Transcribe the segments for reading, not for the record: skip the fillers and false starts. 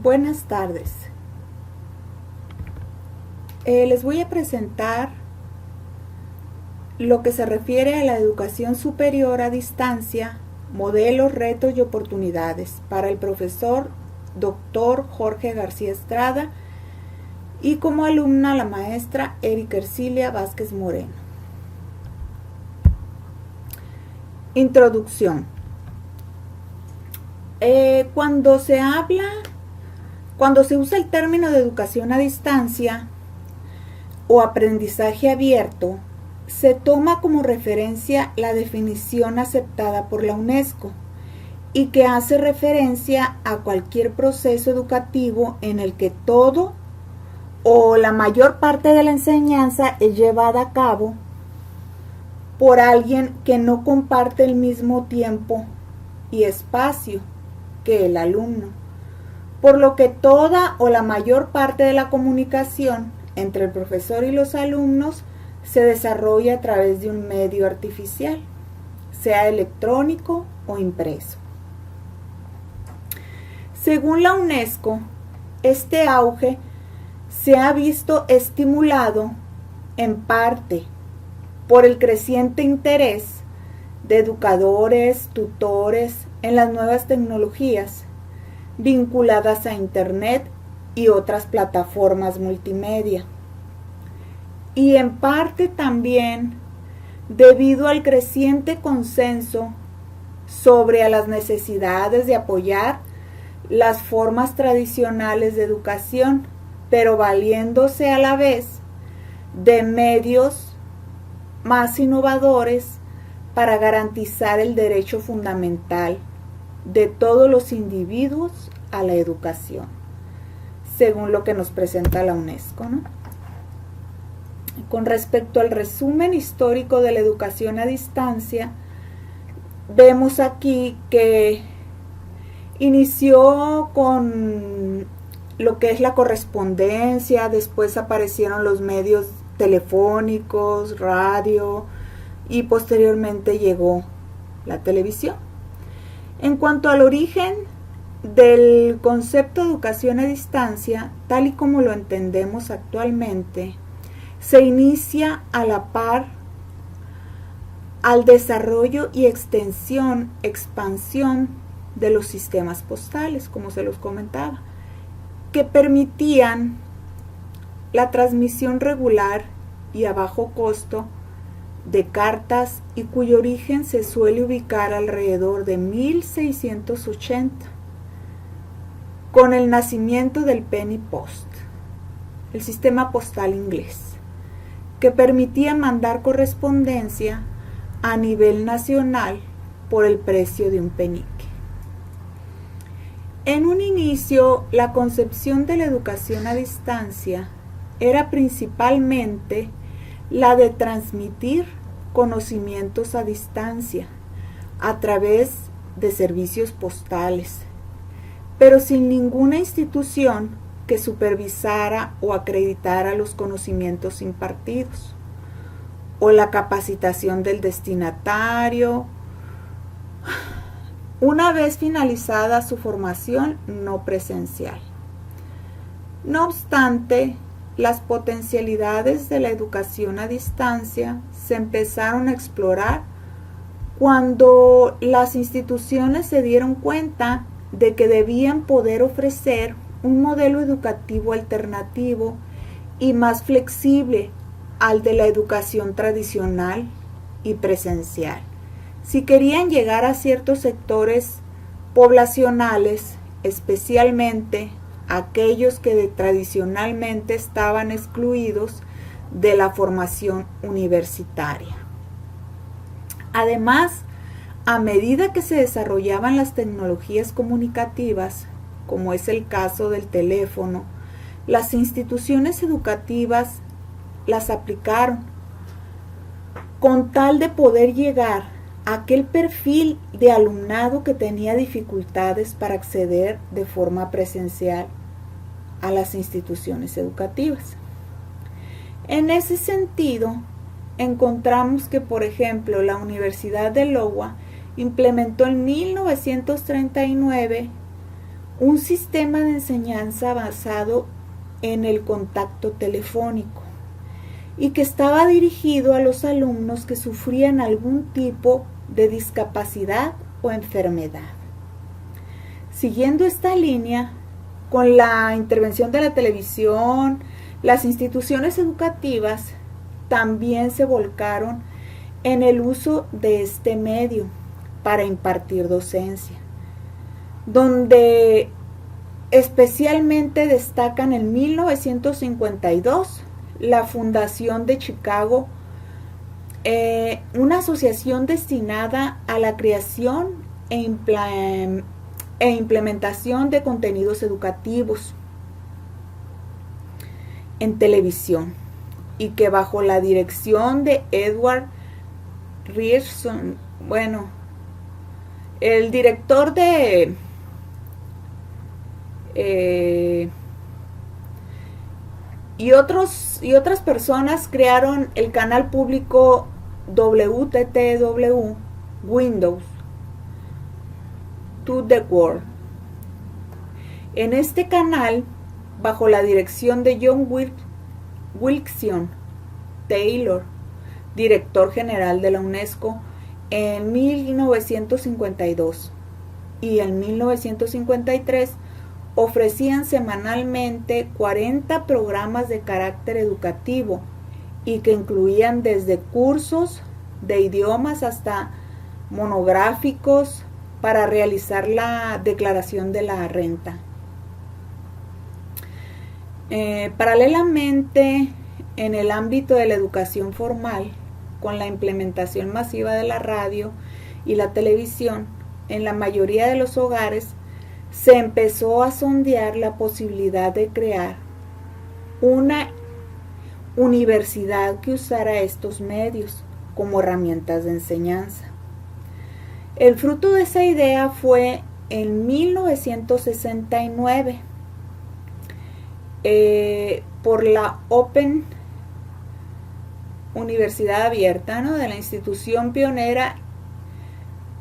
Buenas tardes. Les voy a presentar lo que se refiere a la educación superior a distancia, modelos, retos y oportunidades para el profesor Dr. Jorge García Estrada y como alumna la maestra Erika Ercilia Vázquez Moreno. Introducción. Cuando se usa el término de educación a distancia o aprendizaje abierto, se toma como referencia la definición aceptada por la UNESCO y que hace referencia a cualquier proceso educativo en el que todo o la mayor parte de la enseñanza es llevada a cabo por alguien que no comparte el mismo tiempo y espacio que el alumno, por lo que toda o la mayor parte de la comunicación entre el profesor y los alumnos se desarrolla a través de un medio artificial, sea electrónico o impreso. Según la UNESCO, este auge se ha visto estimulado en parte por el creciente interés de educadores, tutores en las nuevas tecnologías vinculadas a Internet y otras plataformas multimedia. Y en parte también debido al creciente consenso sobre las necesidades de apoyar las formas tradicionales de educación, pero valiéndose a la vez de medios más innovadores para garantizar el derecho fundamental de todos los individuos a la educación, según lo que nos presenta la UNESCO, ¿no? Con respecto al resumen histórico de la educación a distancia, vemos aquí que inició con lo que es la correspondencia, después aparecieron los medios telefónicos, radio y posteriormente llegó la televisión. En cuanto al origen del concepto de educación a distancia, tal y como lo entendemos actualmente, se inicia a la par al desarrollo y expansión de los sistemas postales, como se los comentaba, que permitían la transmisión regular y a bajo costo de cartas y cuyo origen se suele ubicar alrededor de 1680, con el nacimiento del penny post, el sistema postal inglés, que permitía mandar correspondencia a nivel nacional por el precio de un penique. En un inicio, la concepción de la educación a distancia era principalmente la de transmitir conocimientos a distancia a través de servicios postales, pero sin ninguna institución que supervisara o acreditara los conocimientos impartidos o la capacitación del destinatario una vez finalizada su formación no presencial. No obstante, las potencialidades de la educación a distancia se empezaron a explorar cuando las instituciones se dieron cuenta de que debían poder ofrecer un modelo educativo alternativo y más flexible al de la educación tradicional y presencial, si querían llegar a ciertos sectores poblacionales, especialmente aquellos que tradicionalmente estaban excluidos de la formación universitaria. Además, a medida que se desarrollaban las tecnologías comunicativas, como es el caso del teléfono, las instituciones educativas las aplicaron con tal de poder llegar a aquel perfil de alumnado que tenía dificultades para acceder de forma presencial a las instituciones educativas. En ese sentido, encontramos que, por ejemplo, la Universidad de Iowa implementó en 1939 un sistema de enseñanza basado en el contacto telefónico y que estaba dirigido a los alumnos que sufrían algún tipo de discapacidad o enfermedad. Siguiendo esta línea, con la intervención de la televisión, las instituciones educativas también se volcaron en el uso de este medio para impartir docencia, donde especialmente destacan en 1952 la fundación de Chicago, una asociación destinada a la creación e implementación de contenidos educativos en televisión, y que bajo la dirección de Edward Ryerson, el director de y otras personas crearon el canal público WTTW Windows to the World. En este canal, bajo la dirección de John Wilson Taylor, director general de la UNESCO, en 1952 y en 1953 ofrecían semanalmente 40 programas de carácter educativo y que incluían desde cursos de idiomas hasta monográficos para realizar la declaración de la renta. Paralelamente, en el ámbito de la educación formal, con la implementación masiva de la radio y la televisión, en la mayoría de los hogares se empezó a sondear la posibilidad de crear una universidad que usara estos medios como herramientas de enseñanza. El fruto de esa idea fue en 1969 por la Open Universidad Abierta, ¿no?, de la institución pionera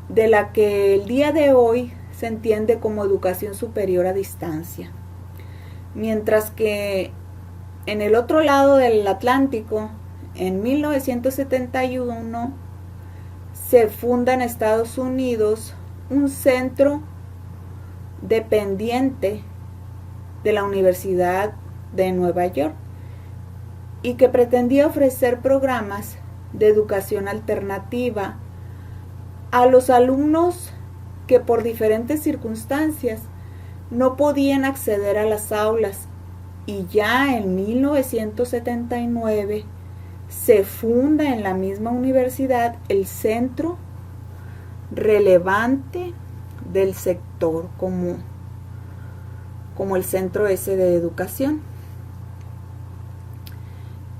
de la que el día de hoy se entiende como educación superior a distancia. Mientras que en el otro lado del Atlántico, en 1971, se funda en Estados Unidos un centro dependiente de la Universidad de Nueva York y que pretendía ofrecer programas de educación alternativa a los alumnos que por diferentes circunstancias no podían acceder a las aulas, y ya en 1979 se funda en la misma universidad el centro relevante del sector como el centro ese de educación.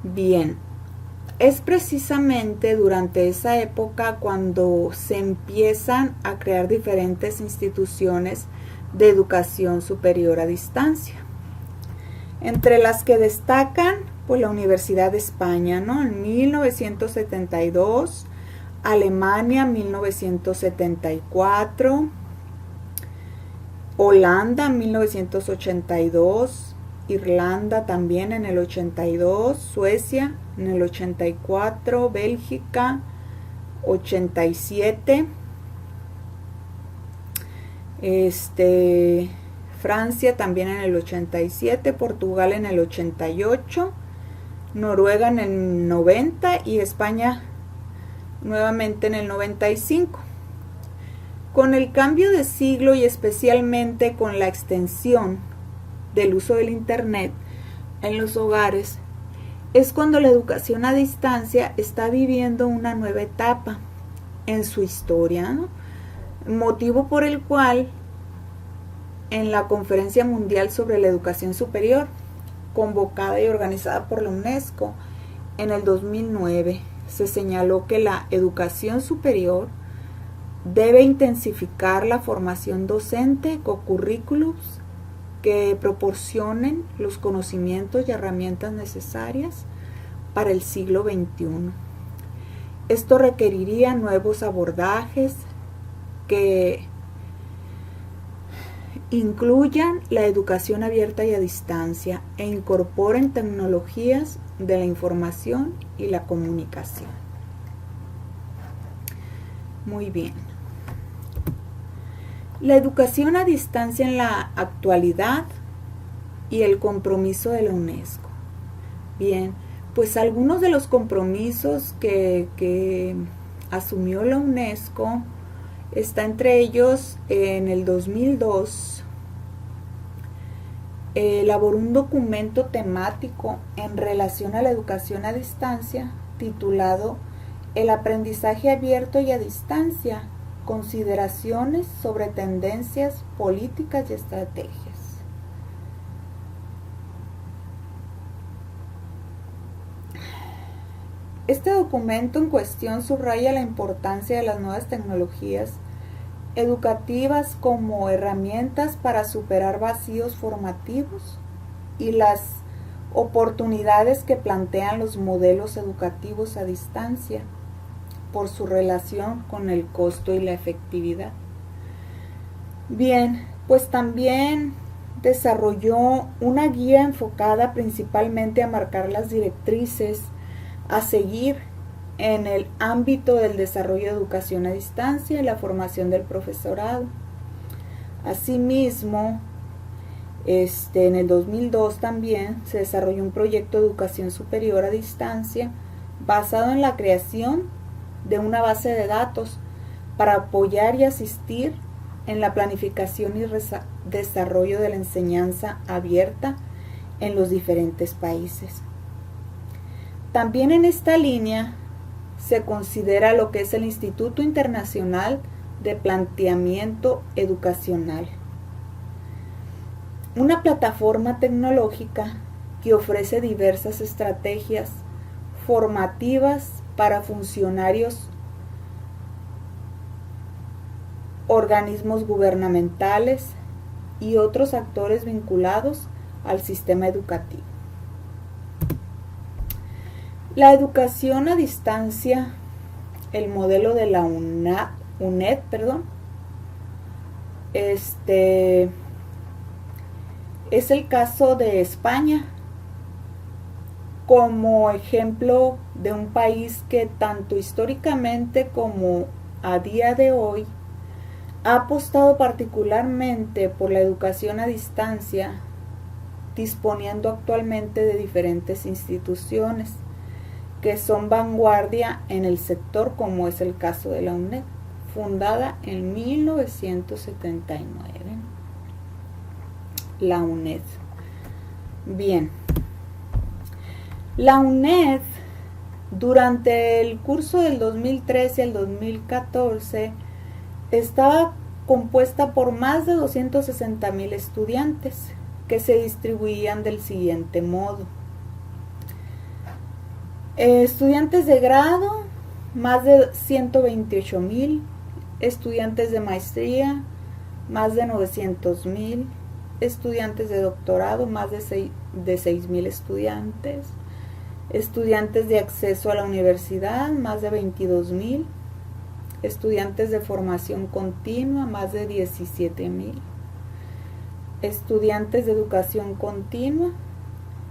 Bien, es precisamente durante esa época cuando se empiezan a crear diferentes instituciones de educación superior a distancia, entre las que destacan pues la Universidad de España, ¿no?, en 1972, Alemania 1974, Holanda 1982, Irlanda también en el 82, Suecia en el 84, Bélgica 87, Francia también en el 87, Portugal en el 88, Noruega en el 90 y España nuevamente en el 95. Con el cambio de siglo y especialmente con la extensión del uso del Internet en los hogares, es cuando la educación a distancia está viviendo una nueva etapa en su historia, ¿no?, motivo por el cual en la Conferencia Mundial sobre la Educación Superior, convocada y organizada por la UNESCO en el 2009, se señaló que la educación superior debe intensificar la formación docente con currículums que proporcionen los conocimientos y herramientas necesarias para el siglo XXI. Esto requeriría nuevos abordajes que incluyan la educación abierta y a distancia e incorporen tecnologías de la información y la comunicación. Muy bien. La educación a distancia en la actualidad y el compromiso de la UNESCO. Bien, pues algunos de los compromisos que asumió la UNESCO está entre ellos en el 2002 elaboró un documento temático en relación a la educación a distancia titulado El aprendizaje abierto y a distancia, consideraciones sobre tendencias políticas y estrategias. Este documento en cuestión subraya la importancia de las nuevas tecnologías educativas como herramientas para superar vacíos formativos y las oportunidades que plantean los modelos educativos a distancia por su relación con el costo y la efectividad. Bien, pues también desarrolló una guía enfocada principalmente a marcar las directrices a seguir en el ámbito del desarrollo de educación a distancia y la formación del profesorado. Asimismo, en el 2002 también se desarrolló un proyecto de educación superior a distancia basado en la creación de una base de datos para apoyar y asistir en la planificación y desarrollo de la enseñanza abierta en los diferentes países. También en esta línea se considera lo que es el Instituto Internacional de Planteamiento Educacional, una plataforma tecnológica que ofrece diversas estrategias formativas para funcionarios, organismos gubernamentales y otros actores vinculados al sistema educativo. La educación a distancia, el modelo de la UNED, es el caso de España como ejemplo de un país que tanto históricamente como a día de hoy ha apostado particularmente por la educación a distancia, disponiendo actualmente de diferentes instituciones que son vanguardia en el sector, como es el caso de la UNED, fundada en 1979. La UNED. Bien. La UNED, durante el curso del 2013 al 2014, estaba compuesta por más de 260,000 estudiantes que se distribuían del siguiente modo. Estudiantes de grado, más de 128,000, estudiantes de maestría, más de 900,000, estudiantes de doctorado, más de 6,000 estudiantes, estudiantes de acceso a la universidad, más de 22,000, estudiantes de formación continua, más de 17,000, estudiantes de educación continua,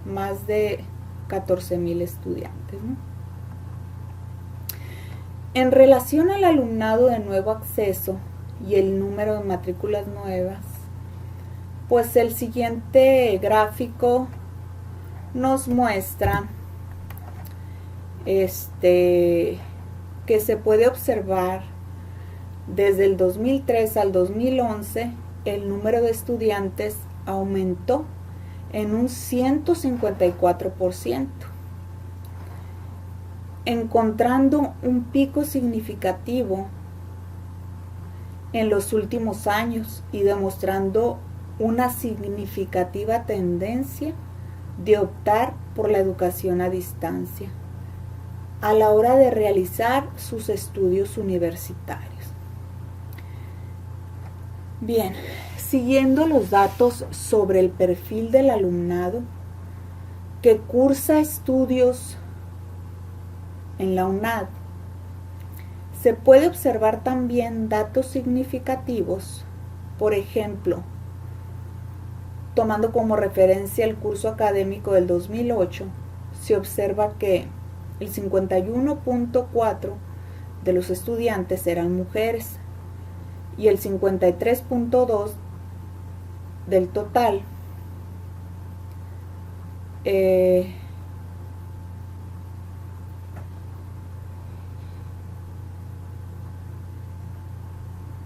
más de 14,000 estudiantes, ¿no? En relación al alumnado de nuevo acceso y el número de matrículas nuevas, pues el siguiente gráfico nos muestra que se puede observar desde el 2003 al 2011 el número de estudiantes aumentó en un 154%, encontrando un pico significativo en los últimos años y demostrando una significativa tendencia de optar por la educación a distancia a la hora de realizar sus estudios universitarios. Bien, siguiendo los datos sobre el perfil del alumnado que cursa estudios en la UNAD, se puede observar también datos significativos, por ejemplo, tomando como referencia el curso académico del 2008, se observa que el 51.4% de los estudiantes eran mujeres y el 53.2% del total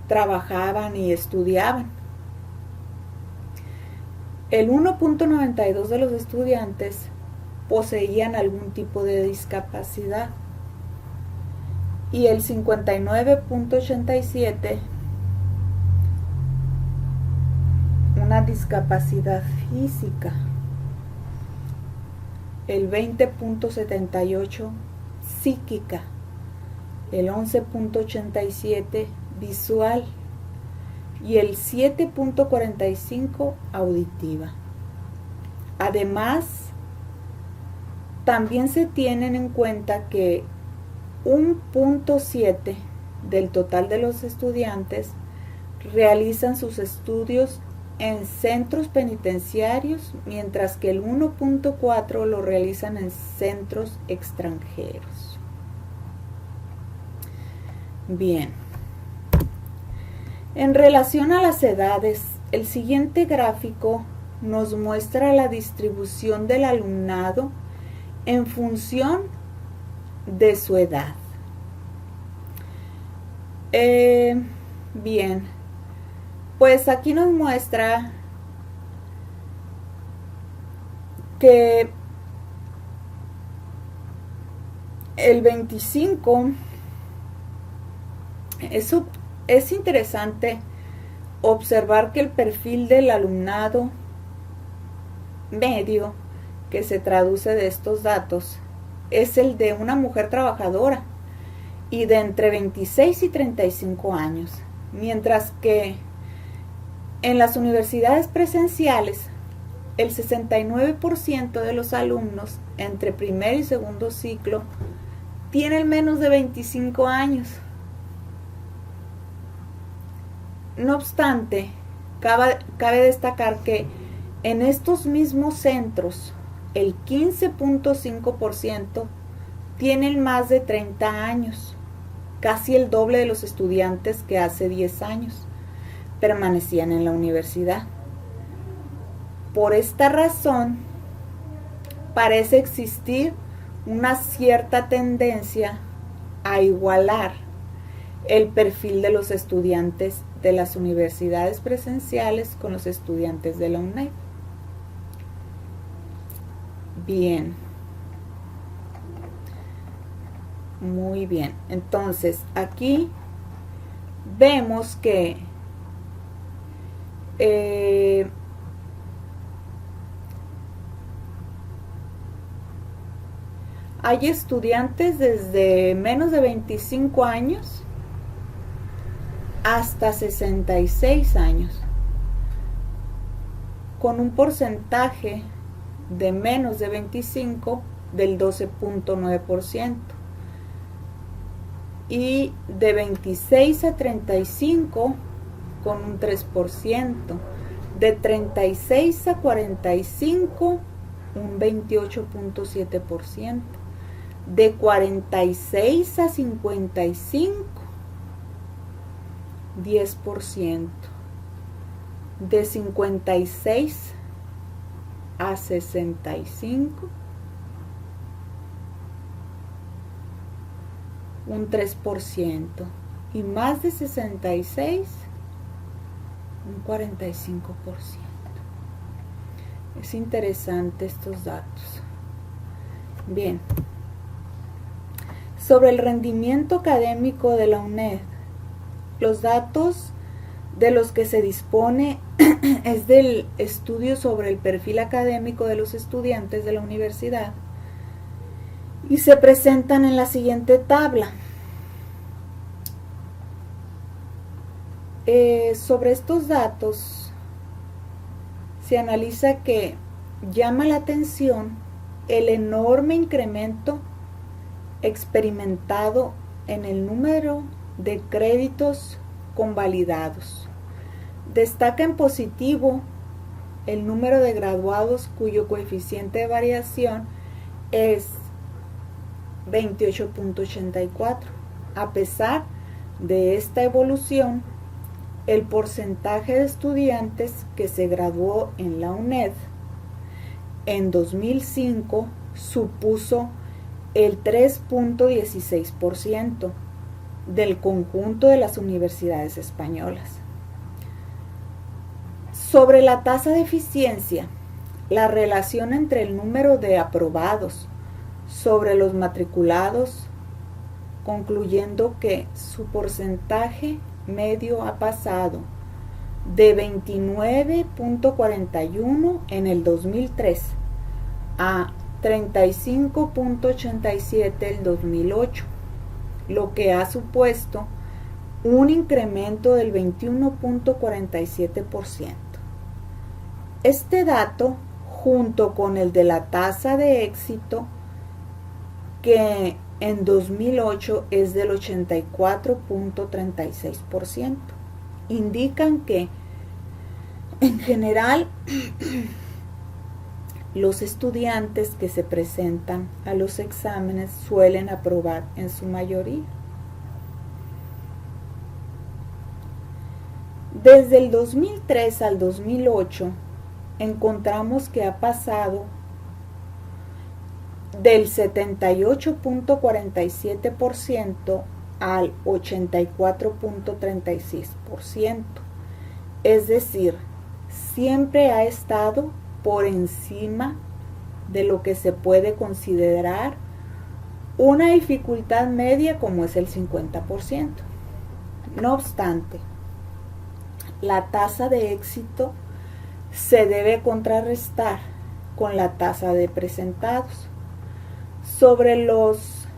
trabajaban y estudiaban. El 1.92% de los estudiantes poseían algún tipo de discapacidad y el 59.87% una discapacidad física, el 20.78% psíquica, el 11.87% visual y el 7.45% auditiva. Además, también se tienen en cuenta que 1.7% del total de los estudiantes realizan sus estudios en centros penitenciarios, mientras que el 1.4% lo realizan en centros extranjeros. Bien. En relación a las edades, el siguiente gráfico nos muestra la distribución del alumnado en función de su edad. Bien, pues aquí nos muestra que el 25, es interesante observar que el perfil del alumnado medio que se traduce de estos datos es el de una mujer trabajadora y de entre 26 y 35 años, mientras que en las universidades presenciales el 69% de los alumnos entre primer y segundo ciclo tienen menos de 25 años. No obstante, cabe destacar que en estos mismos centros el 15.5% tienen más de 30 años, casi el doble de los estudiantes que hace 10 años permanecían en la universidad. Por esta razón, parece existir una cierta tendencia a igualar el perfil de los estudiantes de las universidades presenciales con los estudiantes de la UNED. Bien. Muy bien. Entonces, aquí vemos que hay estudiantes desde menos de 25 años hasta 66 años, con un porcentaje de menos de 25 del 12.9% y de 26 a 35 con un 3%, de 36 a 45 un 28.7%, de 46 a 55 10%, de 56 a 65 un 3% y más de 66 un 45%. Es interesante estos datos. Bien, sobre el rendimiento académico de la UNED, los datos de los que se dispone es del estudio sobre el perfil académico de los estudiantes de la universidad y se presentan en la siguiente tabla. Sobre estos datos se analiza que llama la atención el enorme incremento experimentado en el número de créditos convalidados. Destaca en positivo el número de graduados cuyo coeficiente de variación es 28.84. A pesar de esta evolución, el porcentaje de estudiantes que se graduó en la UNED en 2005 supuso el 3.16% del conjunto de las universidades españolas. Sobre la tasa de eficiencia, la relación entre el número de aprobados sobre los matriculados, concluyendo que su porcentaje medio ha pasado de 29.41 en el 2003 a 35.87 el 2008, lo que ha supuesto un incremento del 21.47%. Este dato, junto con el de la tasa de éxito, que en 2008 es del 84.36%, indican que, en general, los estudiantes que se presentan a los exámenes suelen aprobar en su mayoría. Desde el 2003 al 2008, encontramos que ha pasado del 78.47% al 84.36%. Es decir, siempre ha estado por encima de lo que se puede considerar una dificultad media como es el 50%. No obstante, la tasa de éxito se debe contrarrestar con la tasa de presentados, sobre los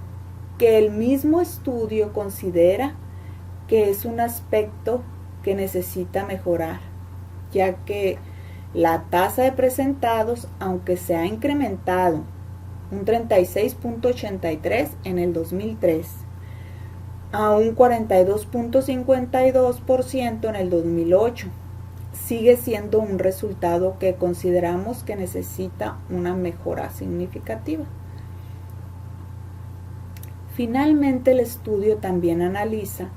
que el mismo estudio considera que es un aspecto que necesita mejorar, ya que la tasa de presentados, aunque se ha incrementado un 36.83 en el 2003 a un 42.52% en el 2008, sigue siendo un resultado que consideramos que necesita una mejora significativa. Finalmente, el estudio también analiza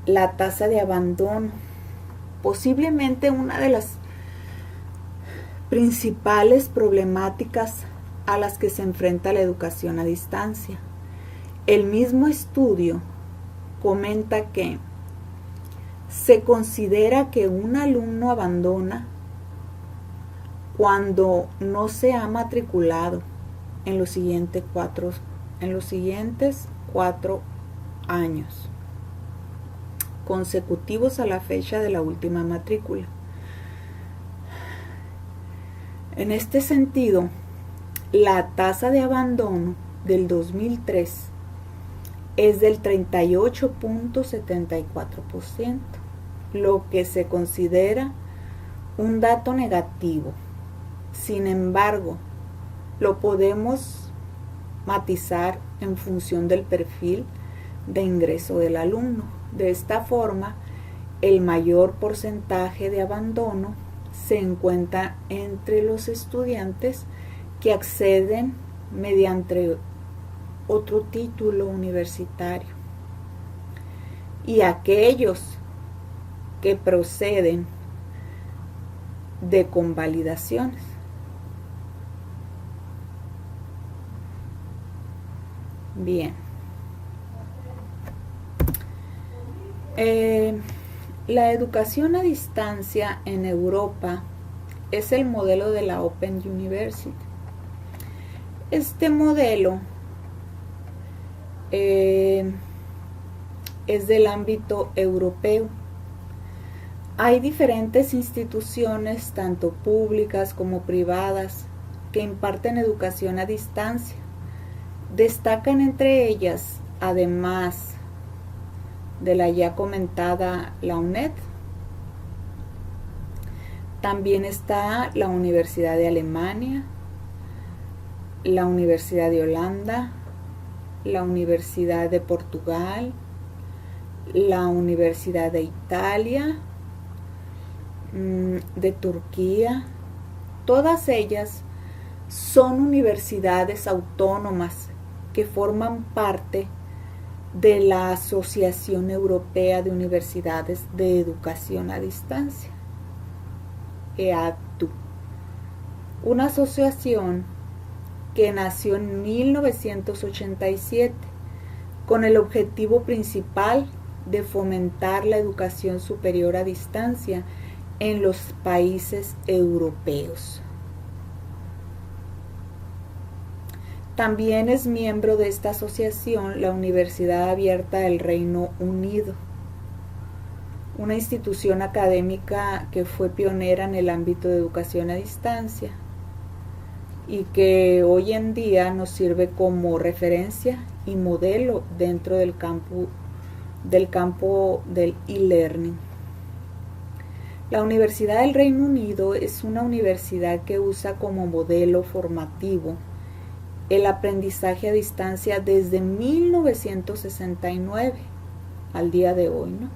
la tasa de abandono, posiblemente una de las principales problemáticas a las que se enfrenta la educación a distancia. El mismo estudio comenta que se considera que un alumno abandona cuando no se ha matriculado en los siguientes 4 años consecutivos a la fecha de la última matrícula. En este sentido, la tasa de abandono del 2003 es del 38.74%, lo que se considera un dato negativo. Sin embargo, lo podemos matizar en función del perfil de ingreso del alumno. De esta forma, el mayor porcentaje de abandono se encuentra entre los estudiantes que acceden mediante otro título universitario y aquellos que proceden de convalidaciones. Bien. La educación a distancia en Europa es el modelo de la Open University. Este modelo es del ámbito europeo. Hay diferentes instituciones, tanto públicas como privadas, que imparten educación a distancia. Destacan entre ellas, además de la ya comentada, la UNED. También está la Universidad de Alemania, la Universidad de Holanda, la Universidad de Portugal, la Universidad de Italia, de Turquía, Todas ellas son universidades autónomas que forman parte de la Asociación Europea de Universidades de Educación a Distancia, EADU, una asociación que nació en 1987 con el objetivo principal de fomentar la educación superior a distancia en los países europeos. También es miembro de esta asociación la Universidad Abierta del Reino Unido, una institución académica que fue pionera en el ámbito de educación a distancia y que hoy en día nos sirve como referencia y modelo dentro del campo del e-learning. La Universidad del Reino Unido es una universidad que usa como modelo formativo el aprendizaje a distancia desde 1969 al día de hoy, ¿no?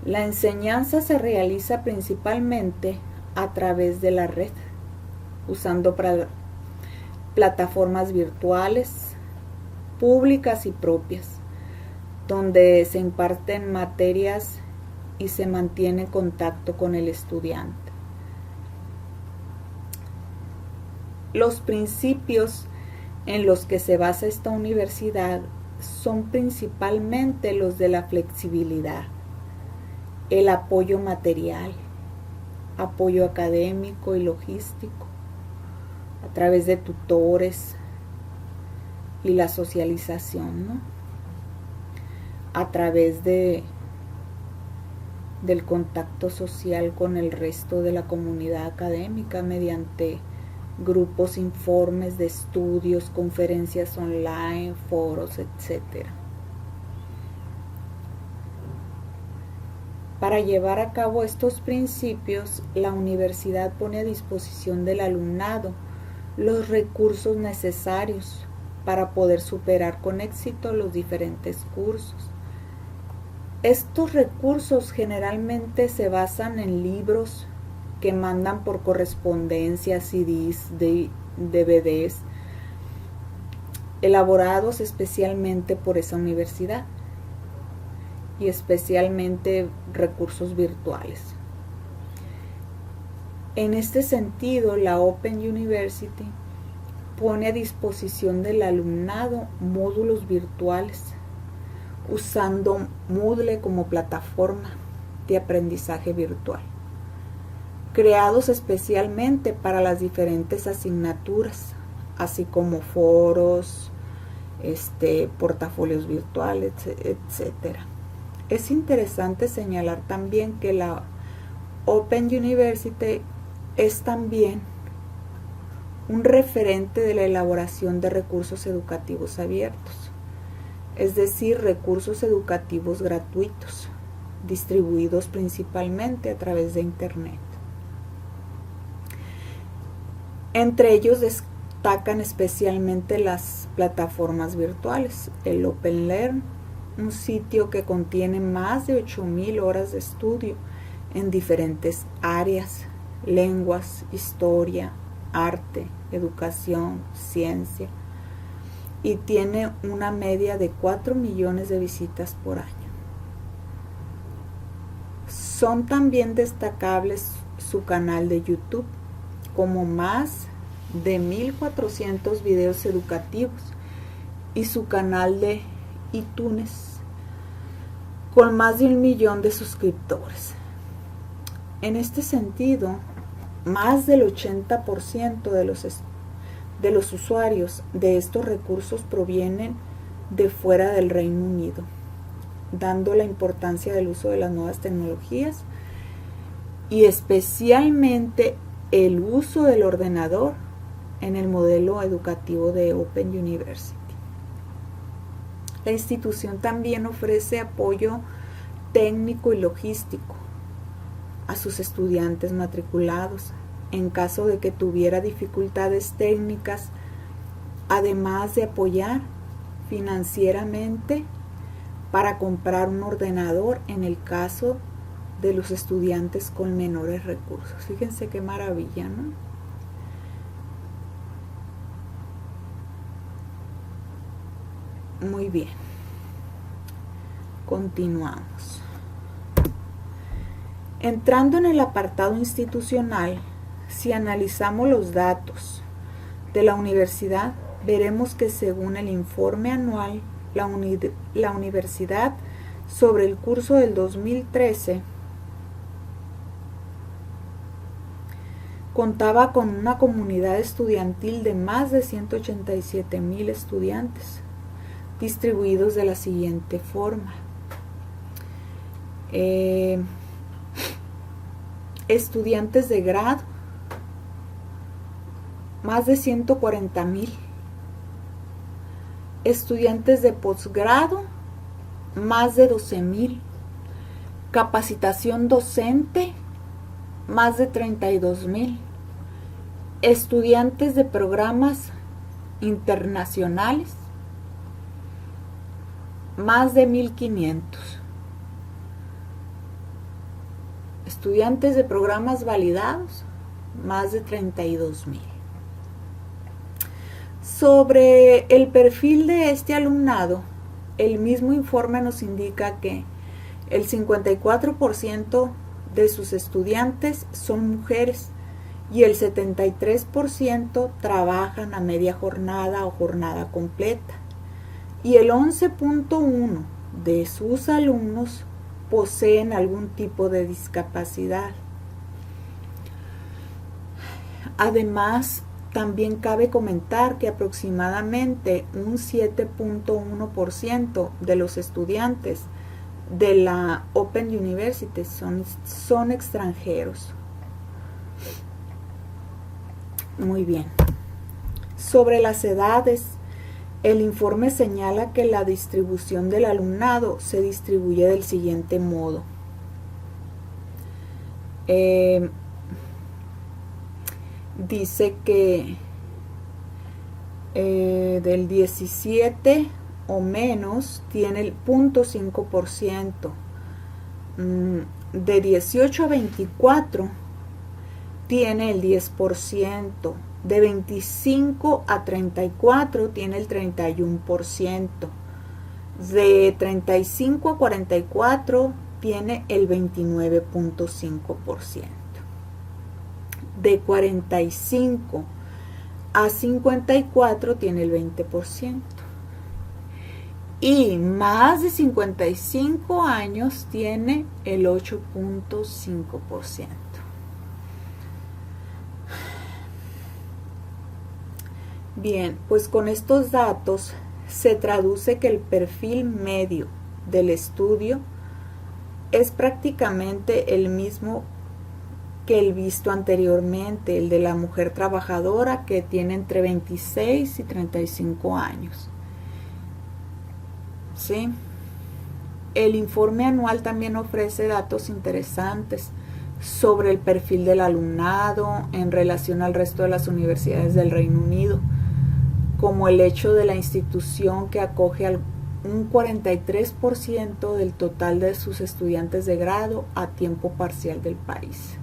La enseñanza se realiza principalmente a través de la red, usando plataformas virtuales, públicas y propias, donde se imparten materias y se mantiene contacto con el estudiante. Los principios en los que se basa esta universidad son principalmente los de la flexibilidad, el apoyo material, apoyo académico y logístico, a través de tutores y la socialización, ¿no? A través del contacto social con el resto de la comunidad académica mediante grupos, informes de estudios, conferencias online, foros, etc. Para llevar a cabo estos principios, la universidad pone a disposición del alumnado los recursos necesarios para poder superar con éxito los diferentes cursos. Estos recursos generalmente se basan en libros que mandan por correspondencia, CDs, DVDs, elaborados especialmente por esa universidad, y especialmente recursos virtuales. En este sentido, la Open University pone a disposición del alumnado módulos virtuales, usando Moodle como plataforma de aprendizaje virtual, creados especialmente para las diferentes asignaturas, así como foros, portafolios virtuales, etc. Es interesante señalar también que la Open University es también un referente de la elaboración de recursos educativos abiertos, es decir, recursos educativos gratuitos, distribuidos principalmente a través de Internet. Entre ellos destacan especialmente las plataformas virtuales, el OpenLearn, un sitio que contiene más de 8,000 horas de estudio en diferentes áreas, lenguas, historia, arte, educación, ciencia, y tiene una media de 4 millones de visitas por año. Son también destacables su canal de YouTube, como más de 1,400 videos educativos, y su canal de iTunes, con más de 1 millón de suscriptores. En este sentido, más del 80% de los usuarios de estos recursos provienen de fuera del Reino Unido, dando la importancia del uso de las nuevas tecnologías y especialmente el uso del ordenador en el modelo educativo de Open University. La institución también ofrece apoyo técnico y logístico a sus estudiantes matriculados en caso de que tuviera dificultades técnicas, además de apoyar financieramente para comprar un ordenador en el caso de los estudiantes con menores recursos. Fíjense qué maravilla, ¿no? Muy bien. Continuamos. Entrando en el apartado institucional, si analizamos los datos de la universidad, veremos que según el informe anual, la universidad sobre el curso del 2013 contaba con una comunidad estudiantil de más de 187,000 estudiantes, distribuidos de la siguiente forma. Estudiantes de grado, más de 140,000. Estudiantes de posgrado, más de 12,000. Capacitación docente, más de 32,000. Estudiantes de programas internacionales, más de 1,500. Estudiantes de programas validados, más de 32,000. Sobre el perfil de este alumnado, el mismo informe nos indica que el 54% de sus estudiantes son mujeres y el 73% trabajan a media jornada o jornada completa, y el 11.1% de sus alumnos poseen algún tipo de discapacidad. Además, también cabe comentar que aproximadamente un 7.1% de los estudiantes de la Open University son extranjeros. Muy bien. Sobre las edades, el informe señala que la distribución del alumnado se distribuye del siguiente modo. Dice que del 17 o menos tiene el 0.5%, de 18 a 24 tiene el 10%, de 25 a 34 tiene el 31%, de 35 a 44 tiene el 29.5%, de 45 a 54 tiene el 20%, y más de 55 años tiene el 8.5%. Bien, pues con estos datos se traduce que el perfil medio del estudio es prácticamente el mismo que el visto anteriormente, el de la mujer trabajadora, que tiene entre 26 y 35 años. ¿Sí? El informe anual también ofrece datos interesantes sobre el perfil del alumnado en relación al resto de las universidades del Reino Unido, como el hecho de la institución que acoge al un 43% del total de sus estudiantes de grado a tiempo parcial del país.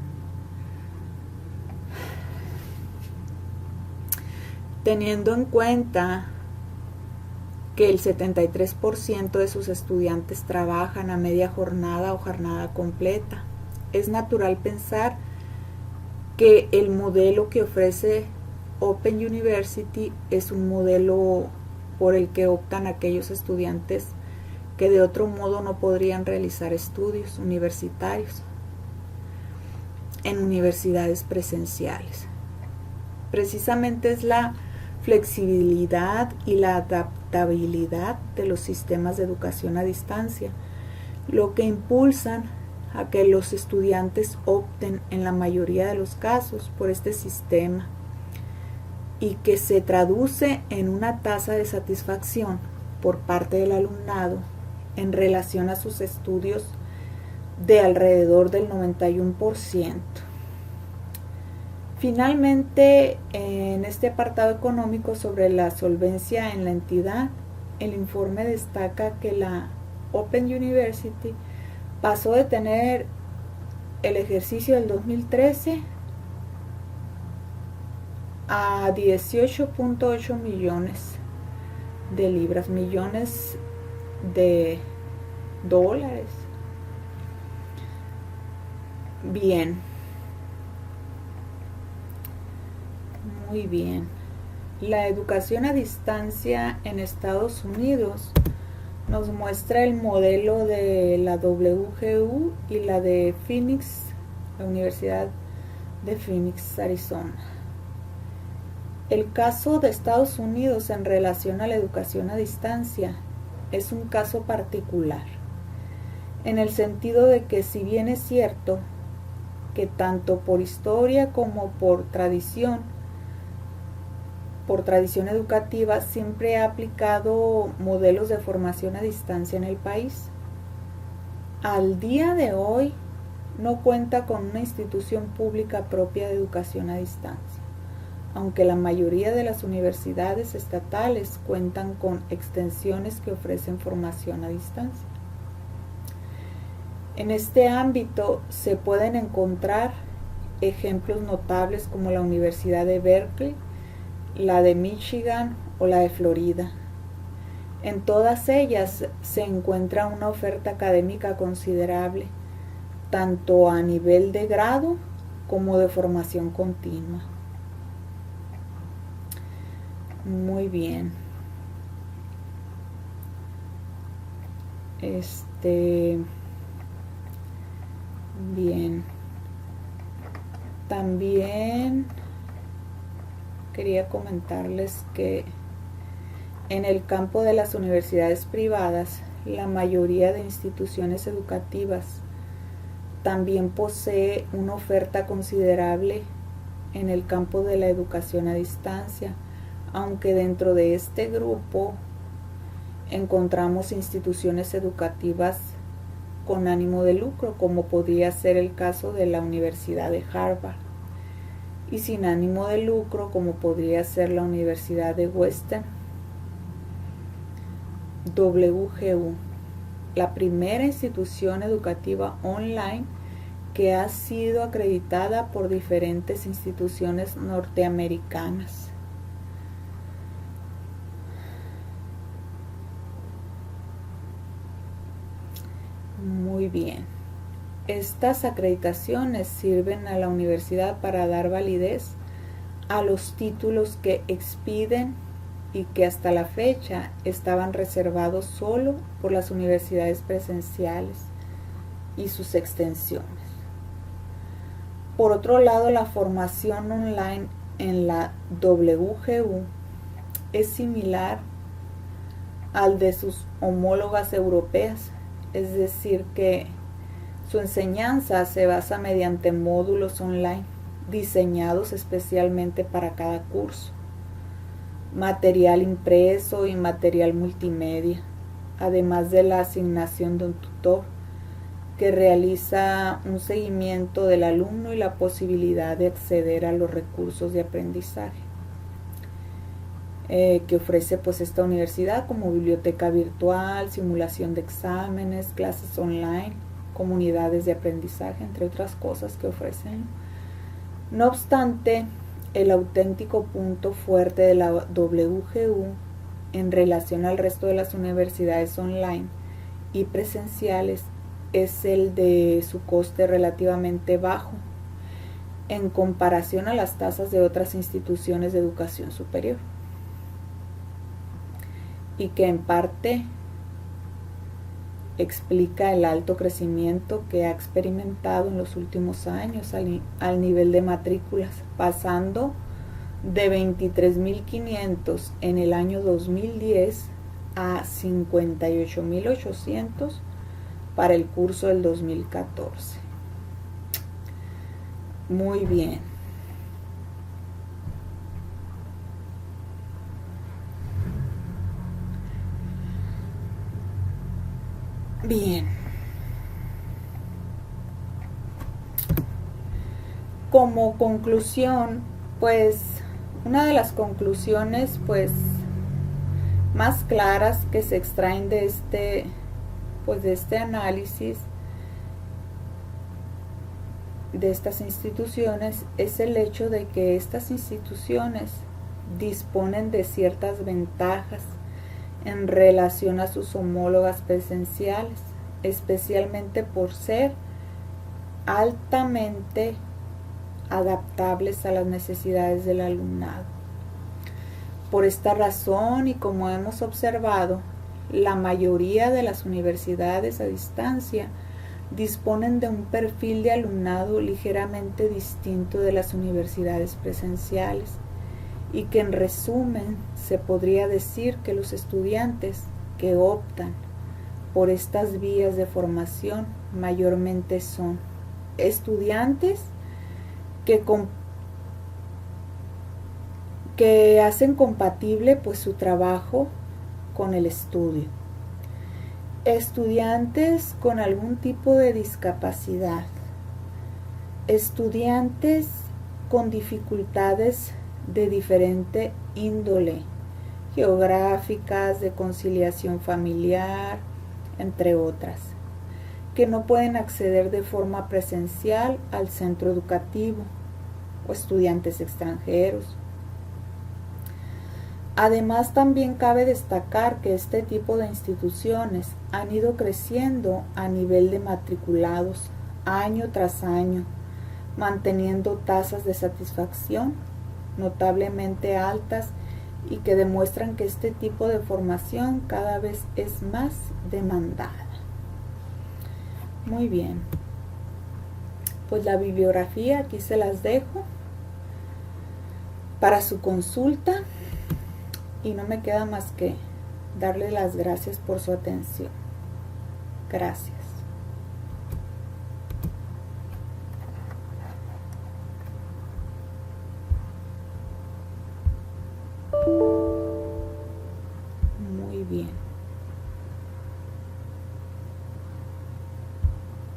Teniendo en cuenta que el 73% de sus estudiantes trabajan a media jornada o jornada completa, es natural pensar que el modelo que ofrece Open University es un modelo por el que optan aquellos estudiantes que de otro modo no podrían realizar estudios universitarios en universidades presenciales. Precisamente es la flexibilidad y la adaptabilidad de los sistemas de educación a distancia lo que impulsan a que los estudiantes opten en la mayoría de los casos por este sistema, y que se traduce en una tasa de satisfacción por parte del alumnado en relación a sus estudios de alrededor del 91%. Finalmente, en este apartado económico sobre la solvencia en la entidad, el informe destaca que la Open University pasó de tener el ejercicio del 2013 a 18.8 millones de libras, millones de dólares. Bien, muy bien. La educación a distancia en Estados Unidos nos muestra el modelo de la WGU y la de Phoenix, la Universidad de Phoenix, Arizona. El caso de Estados Unidos en relación a la educación a distancia es un caso particular, en el sentido de que, si bien es cierto que tanto por historia como por tradición educativa siempre ha aplicado modelos de formación a distancia en el país, al día de hoy no cuenta con una institución pública propia de educación a distancia, aunque la mayoría de las universidades estatales cuentan con extensiones que ofrecen formación a distancia. En este ámbito se pueden encontrar ejemplos notables como la Universidad de Berkeley, la de Michigan o la de Florida. En todas ellas se encuentra una oferta académica considerable, tanto a nivel de grado como de formación continua. Muy bien. Bien. También quería comentarles que en el campo de las universidades privadas, la mayoría de instituciones educativas también posee una oferta considerable en el campo de la educación a distancia, aunque dentro de este grupo encontramos instituciones educativas con ánimo de lucro, como podría ser el caso de la Universidad de Harvard, y sin ánimo de lucro, como podría ser la Universidad de Western WGU, la primera institución educativa online que ha sido acreditada por diferentes instituciones norteamericanas. Muy bien. Estas acreditaciones sirven a la universidad para dar validez a los títulos que expiden y que hasta la fecha estaban reservados solo por las universidades presenciales y sus extensiones. Por otro lado, la formación online en la WGU es similar al de sus homólogas europeas, es decir, que su enseñanza se basa mediante módulos online diseñados especialmente para cada curso, material impreso y material multimedia, además de la asignación de un tutor que realiza un seguimiento del alumno y la posibilidad de acceder a los recursos de aprendizaje que ofrece pues esta universidad, como biblioteca virtual, simulación de exámenes, clases online, comunidades de aprendizaje, entre otras cosas que ofrecen. No obstante, el auténtico punto fuerte de la WGU en relación al resto de las universidades online y presenciales es el de su coste relativamente bajo en comparación a las tasas de otras instituciones de educación superior, y que en parte explica el alto crecimiento que ha experimentado en los últimos años al nivel de matrículas, pasando de 23.500 en el año 2010 a 58.800 para el curso del 2014. Muy bien. Bien. Como conclusión, pues una de las conclusiones pues más claras que se extraen de este análisis de estas instituciones es el hecho de que estas instituciones disponen de ciertas ventajas en relación a sus homólogas presenciales, especialmente por ser altamente adaptables a las necesidades del alumnado. Por esta razón, y como hemos observado, la mayoría de las universidades a distancia disponen de un perfil de alumnado ligeramente distinto de las universidades presenciales, y que en resumen se podría decir que los estudiantes que optan por estas vías de formación mayormente son estudiantes que hacen compatible pues su trabajo con el estudio, estudiantes con algún tipo de discapacidad, estudiantes con dificultades de diferente índole, geográficas, de conciliación familiar, entre otras, que no pueden acceder de forma presencial al centro educativo, o estudiantes extranjeros. Además, también cabe destacar que este tipo de instituciones han ido creciendo a nivel de matriculados año tras año, manteniendo tasas de satisfacción notablemente altas y que demuestran que este tipo de formación cada vez es más demandada. Muy bien, pues la bibliografía aquí se las dejo para su consulta y no me queda más que darles las gracias por su atención. Gracias.